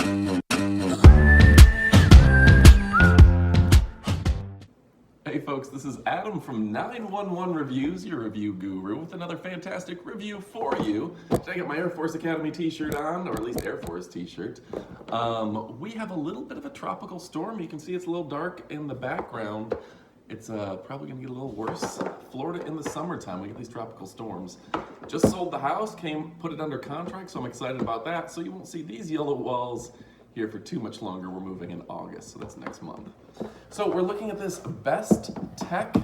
Hey folks, this is Adam from 911 Reviews, your review guru, with another fantastic review for you. Today I got my Air Force Academy t-shirt on, or at least Air Force t-shirt. We have a little bit of a tropical storm. You can see it's a little dark in the background. It's probably gonna get a little worse. Florida in the summertime, we get these tropical storms. Just sold the house, put it under contract, so I'm excited about that. So you won't see these yellow walls here for too much longer. We're moving in August, so that's next month. So we're looking at this Bestek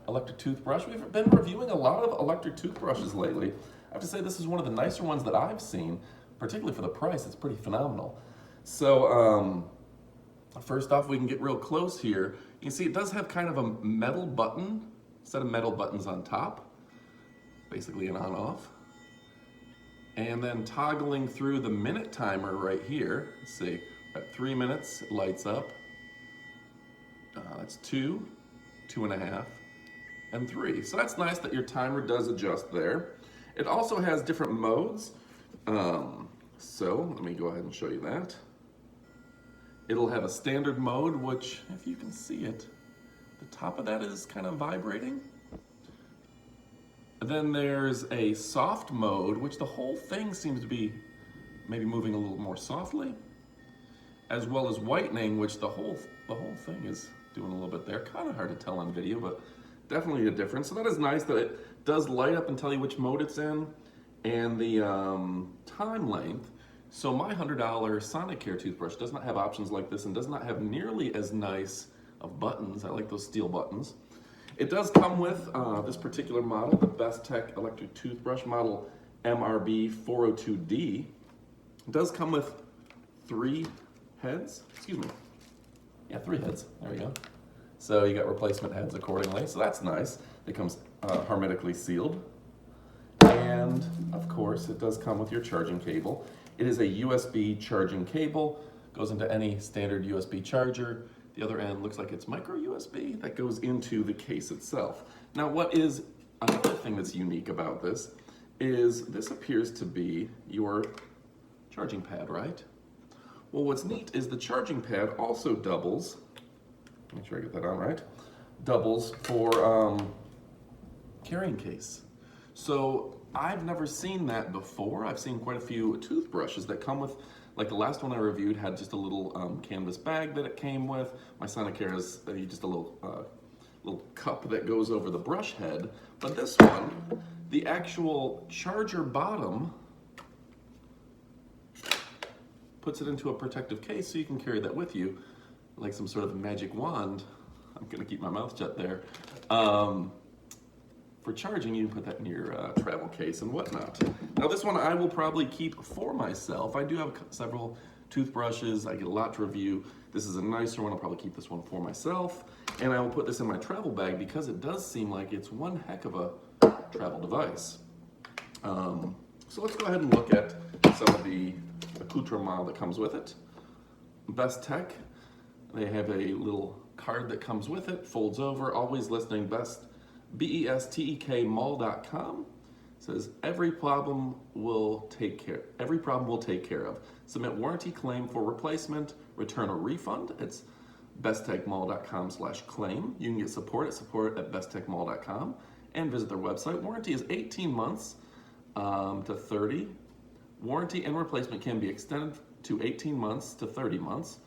electric toothbrush. We've been reviewing a lot of electric toothbrushes lately. I have to say this is one of the nicer ones that I've seen, particularly for the price. It's pretty phenomenal. So first off, we can get real close here. You can see it does have kind of a metal button, set of metal buttons on top, basically an on-off. And then toggling through the minute timer right here. Let's see, at 3 minutes, it lights up. That's 2, 2.5, and 3. So that's nice that your timer does adjust there. It also has different modes. So let me go ahead and show you that. It'll have a standard mode, which, if you can see it, the top of that is kind of vibrating. Then there's a soft mode, which the whole thing seems to be maybe moving a little more softly, as well as whitening, which the whole thing is doing a little bit there. Kind of hard to tell on video, but definitely a difference. So that is nice that it does light up and tell you which mode it's in, and the time length. So my $100 Sonicare toothbrush does not have options like this and does not have nearly as nice of buttons. I like those steel buttons. It does come with this particular model, the Bestek electric toothbrush model MRB 402D. It does come with 3 heads, excuse me. Yeah, 3 heads, there we go. So you got replacement heads accordingly, so that's nice. It comes hermetically sealed. And of course, it does come with your charging cable. It is a USB charging cable, goes into any standard USB charger. The other end looks like it's micro USB that goes into the case itself. Now, what is another thing that's unique about this is this appears to be your charging pad, right? Well, what's neat is the charging pad also doubles, make sure I get that on right, doubles for carrying case. So I've never seen that before. I've seen quite a few toothbrushes that come with, like the last one I reviewed had just a little canvas bag that it came with. My Sonicare has just a little cup that goes over the brush head. But this one, the actual charger bottom puts it into a protective case so you can carry that with you like some sort of magic wand. I'm gonna keep my mouth shut there. For charging, you can put that in your travel case and whatnot. Now this one I will probably keep for myself. I do have several toothbrushes. I get a lot to review. This is a nicer one. I'll probably keep this one for myself. And I will put this in my travel bag because it does seem like it's one heck of a travel device. So let's go ahead and look at some of the accoutrement that comes with it. Bestek, they have a little card that comes with it, folds over, always listening bestekmall.com. Says every problem will take care of. Submit warranty claim for replacement, return or refund. It's bestekmall.com/claim. You can get support at bestekmall.com and visit their website. Warranty is 18 months to 30. Warranty and replacement can be extended to 18 months to 30 months.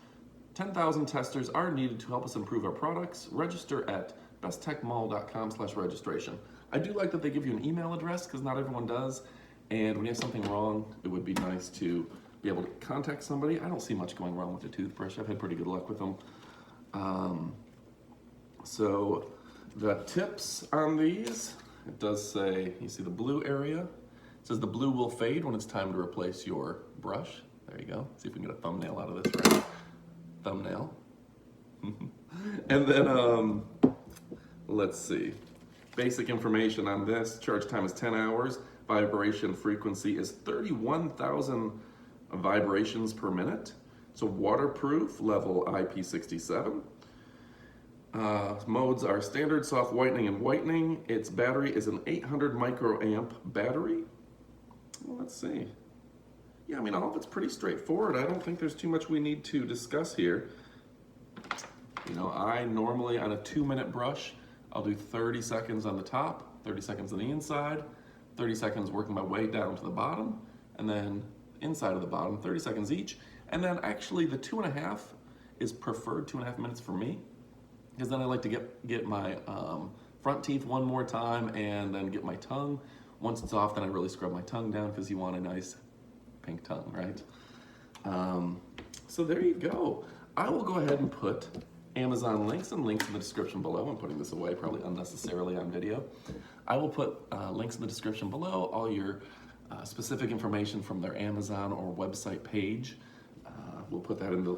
10,000 testers are needed to help us improve our products. Register at bestekmall.com/registration. I do like that they give you an email address because not everyone does. And when you have something wrong, it would be nice to be able to contact somebody. I don't see much going wrong with the toothbrush. I've had pretty good luck with them. So the tips on these, it does say, you see the blue area? It says the blue will fade when it's time to replace your brush. There you go. See if we can get a thumbnail out of this, right? Thumbnail. And then, let's see. Basic information on this. Charge time is 10 hours. Vibration frequency is 31,000 vibrations per minute. It's a waterproof, level IP67. Modes are standard, soft whitening, and whitening. Its battery is an 800 microamp battery. Well, let's see. Yeah, I mean, all of it's pretty straightforward. I don't think there's too much we need to discuss here. You know, I normally, on a 2-minute brush, I'll do 30 seconds on the top, 30 seconds on the inside, 30 seconds working my way down to the bottom, and then inside of the bottom, 30 seconds each. And then actually the 2.5 is preferred 2.5 minutes for me, because then I like to get my front teeth one more time and then get my tongue. Once it's off, then I really scrub my tongue down because you want a nice pink tongue, right? So there you go. I will go ahead and put Amazon links and links in the description below. I'm putting this away probably unnecessarily on video. I will put links in the description below, all your specific information from their Amazon or website page. We'll put that in the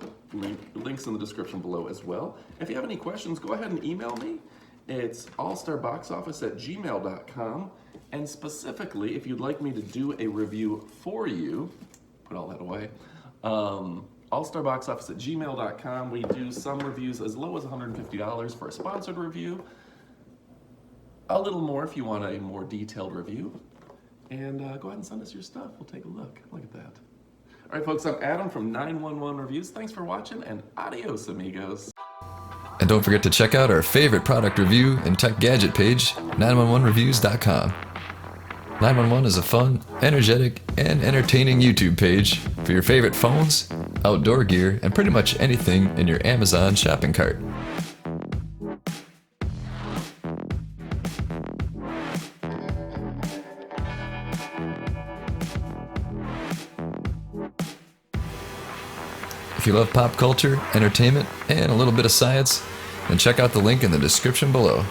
links in the description below as well. If you have any questions, go ahead and email me. It's allstarboxoffice@gmail.com. And specifically, if you'd like me to do a review for you, put all that away, allstarboxoffice@gmail.com. We do some reviews as low as $150 for a sponsored review. A little more if you want a more detailed review. And go ahead and send us your stuff. We'll take a look. Look at that. All right, folks, I'm Adam from 911 Reviews. Thanks for watching, and adios, amigos. And don't forget to check out our favorite product review and tech gadget page, 911reviews.com. 911 is a fun, energetic, and entertaining YouTube page for your favorite phones, outdoor gear, and pretty much anything in your Amazon shopping cart. If you love pop culture, entertainment, and a little bit of science, then check out the link in the description below.